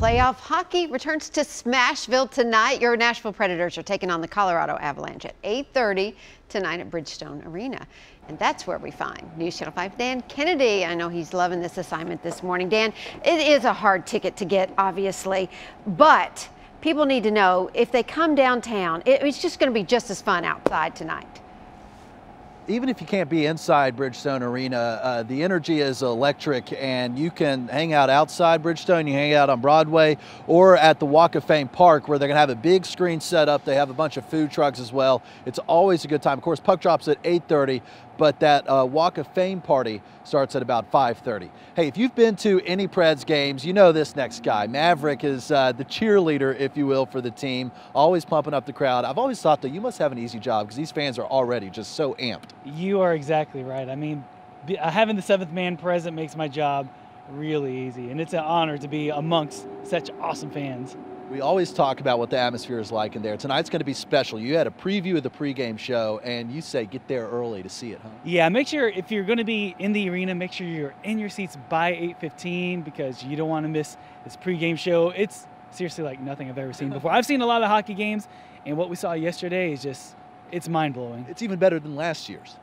Playoff hockey returns to Smashville tonight. Your Nashville Predators are taking on the Colorado Avalanche at 8:30 tonight at Bridgestone Arena. And that's where we find News Channel 5 Dan Kennedy. I know he's loving this assignment this morning. Dan, it is a hard ticket to get, obviously, but people need to know if they come downtown, it's just going to be just as fun outside tonight. Even if you can't be inside Bridgestone Arena, the energy is electric, and you can hang out outside Bridgestone, you hang out on Broadway, or at the Walk of Fame Park, where they're going to have a big screen set up. They have a bunch of food trucks as well. It's always a good time. Of course, puck drops at 8:30, but that Walk of Fame party starts at about 5:30. Hey, if you've been to any Preds games, you know this next guy. Maverick is the cheerleader, if you will, for the team, always pumping up the crowd. I've always thought that you must have an easy job because these fans are already just so amped. You are exactly right. I mean, having the seventh man present makes my job really easy, and it's an honor to be amongst such awesome fans. We always talk about what the atmosphere is like in there. Tonight's going to be special. You had a preview of the pregame show, and you say get there early to see it, huh? Yeah, make sure if you're going to be in the arena, make sure you're in your seats by 8:15 because you don't want to miss this pregame show. It's seriously like nothing I've ever seen before. I've seen a lot of hockey games, and what we saw yesterday is just, it's mind-blowing. It's even better than last year's.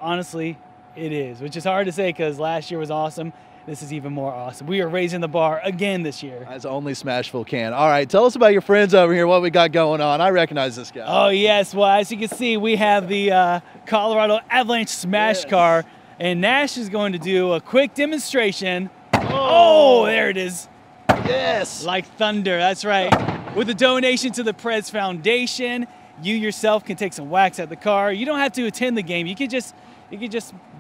Honestly, it is, which is hard to say because last year was awesome. This is even more awesome. We are raising the bar again this year. As only Smashville can. All right, tell us about your friends over here, what we got going on. I recognize this guy. Oh, yes. Well, as you can see, we have the Colorado Avalanche Smash Car, and Nash is going to do a quick demonstration. Oh, there it is. Yes. Like thunder, that's right. With a donation to the Preds Foundation, you yourself can take some wax at the car. You don't have to attend the game. You could just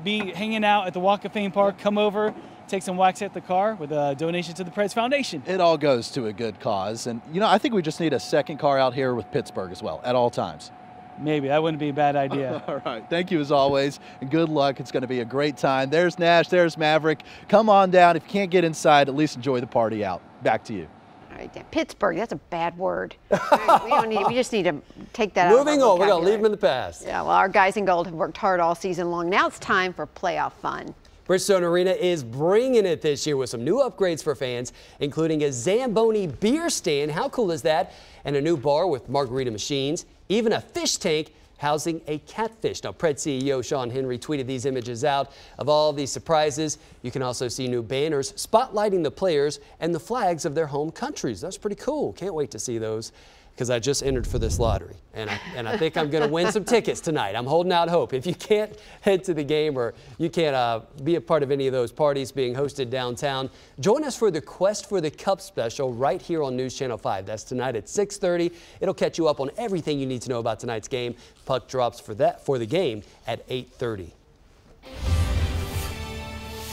be hanging out at the Walk of Fame Park, come over, take some wax at the car with a donation to the Preds Foundation. It all goes to a good cause. And, you know, I think we just need a second car out here with Pittsburgh as well at all times. Maybe. That wouldn't be a bad idea. All right. Thank you as always, and good luck. It's going to be a great time. There's Nash. There's Maverick. Come on down. If you can't get inside, at least enjoy the party out. Back to you. All right, Dan. Pittsburgh, that's a bad word. We just need to take that out. Moving on, we're going to leave them in the past. Yeah, well, our guys in gold have worked hard all season long. Now it's time for playoff fun. Bridgestone Arena is bringing it this year with some new upgrades for fans, including a Zamboni beer stand. How cool is that? And a new bar with margarita machines, even a fish tank housing a catfish. Now, Pred CEO Sean Henry tweeted these images out of all these surprises. You can also see new banners spotlighting the players and the flags of their home countries. That's pretty cool. Can't wait to see those, because I just entered for this lottery, and I think I'm going to win some tickets tonight. I'm holding out hope. If you can't head to the game or you can't be a part of any of those parties being hosted downtown, join us for the Quest for the Cup special right here on News Channel 5. That's tonight at 6:30. It'll catch you up on everything you need to know about tonight's game. Puck drops for the game at 8:30.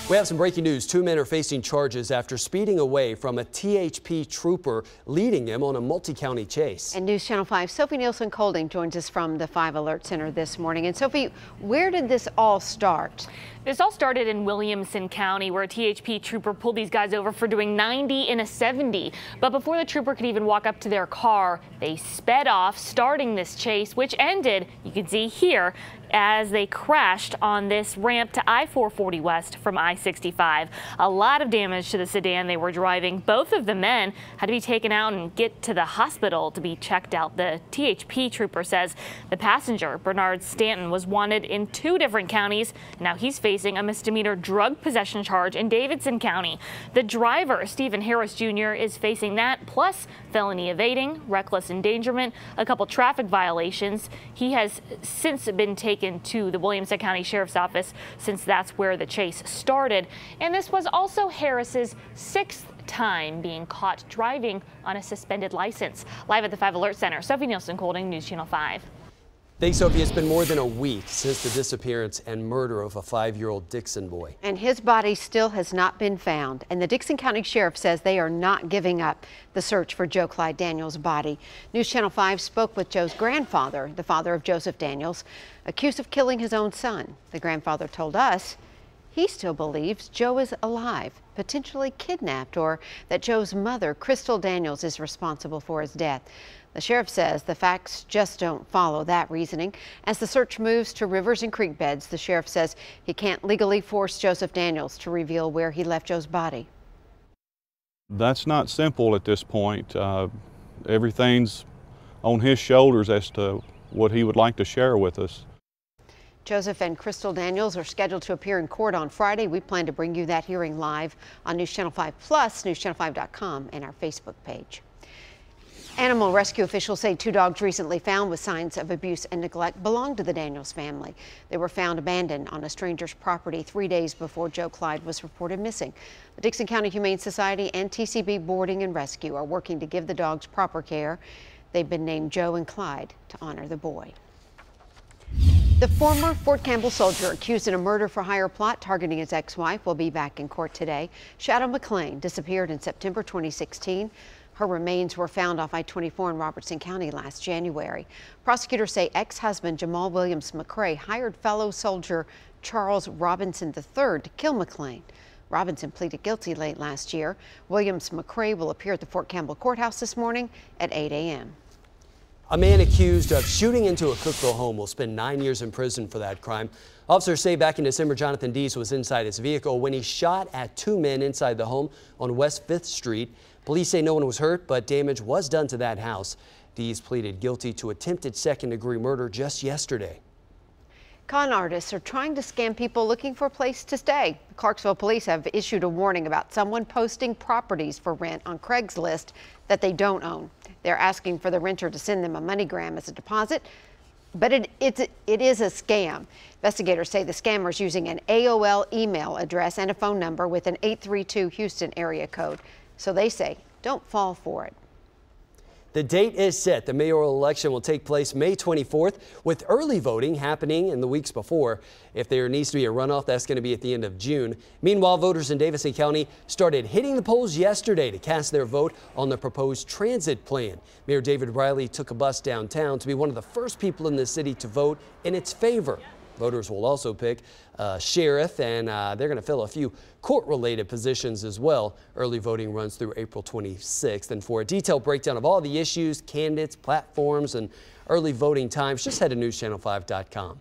We have some breaking news. Two men are facing charges after speeding away from a THP trooper leading him on a multi-county chase. And News Channel 5 Sophie Nielsen-Colding joins us from the 5 Alert Center this morning. And Sophie, where did this all start? This all started in Williamson County, where a THP trooper pulled these guys over for doing 90 in a 70. But before the trooper could even walk up to their car, they sped off, starting this chase, which ended, you can see here, as they crashed on this ramp to I-440 West from I-65. A lot of damage to the sedan they were driving. Both of the men had to be taken out and get to the hospital to be checked out. The THP trooper says the passenger, Bernard Stanton, was wanted in 2 different counties. Now he's facing a misdemeanor drug possession charge in Davidson County. The driver, Stephen Harris Jr., is facing that, plus felony evading, reckless endangerment, a couple traffic violations. He has since been taken to the Williamson County Sheriff's Office, since that's where the chase started. And this was also Harris's 6th time being caught driving on a suspended license. Live at the 5 Alert Center, Sophie Nielsen-Colding, News Channel 5. Thanks, Sophie. It's been more than a week since the disappearance and murder of a 5-year-old Dixon boy. And his body still has not been found. And the Dickson County Sheriff says they are not giving up the search for Joe Clyde Daniels' body. News Channel 5 spoke with Joe's grandfather, the father of Joseph Daniels, accused of killing his own son. The grandfather told us he still believes Joe is alive, potentially kidnapped, or that Joe's mother, Crystal Daniels, is responsible for his death. The sheriff says the facts just don't follow that reasoning. As the search moves to rivers and creek beds, the sheriff says he can't legally force Joseph Daniels to reveal where he left Joe's body. That's not simple at this point. Everything's on his shoulders as to what he would like to share with us. Joseph and Crystal Daniels are scheduled to appear in court on Friday. We plan to bring you that hearing live on News Channel 5 Plus, newschannel5.com, and our Facebook page. Animal rescue officials say 2 dogs recently found with signs of abuse and neglect belong to the Daniels family. They were found abandoned on a stranger's property 3 days before Joe Clyde was reported missing. The Dickson County Humane Society and TCB Boarding and Rescue are working to give the dogs proper care. They've been named Joe and Clyde to honor the boy. The former Fort Campbell soldier accused in a murder-for-hire plot targeting his ex-wife will be back in court today. Shadow McClain disappeared in September 2016. Her remains were found off I-24 in Robertson County last January. Prosecutors say ex-husband Jamal Williams McCray hired fellow soldier Charles Robinson III to kill McClain. Robinson pleaded guilty late last year. Williams McCray will appear at the Fort Campbell Courthouse this morning at 8 a.m. A man accused of shooting into a Cookeville home will spend 9 years in prison for that crime. Officers say back in December, Jonathan Dees was inside his vehicle when he shot at 2 men inside the home on West 5th Street. Police say no one was hurt, but damage was done to that house. Dees pleaded guilty to attempted second-degree murder just yesterday. Con artists are trying to scam people looking for a place to stay. Clarksville police have issued a warning about someone posting properties for rent on Craigslist that they don't own. They're asking for the renter to send them a MoneyGram as a deposit, but it is a scam. Investigators say the scammer is using an AOL email address and a phone number with an 832 Houston area code. So they say, don't fall for it. The date is set. The mayoral election will take place May 24th, with early voting happening in the weeks before. If there needs to be a runoff, that's going to be at the end of June. Meanwhile, voters in Davison County started hitting the polls yesterday to cast their vote on the proposed transit plan. Mayor David Riley took a bus downtown to be one of the first people in the city to vote in its favor. Voters will also pick a sheriff, and they're going to fill a few court-related positions as well. Early voting runs through April 26th. And for a detailed breakdown of all the issues, candidates, platforms, and early voting times, just head to newschannel5.com.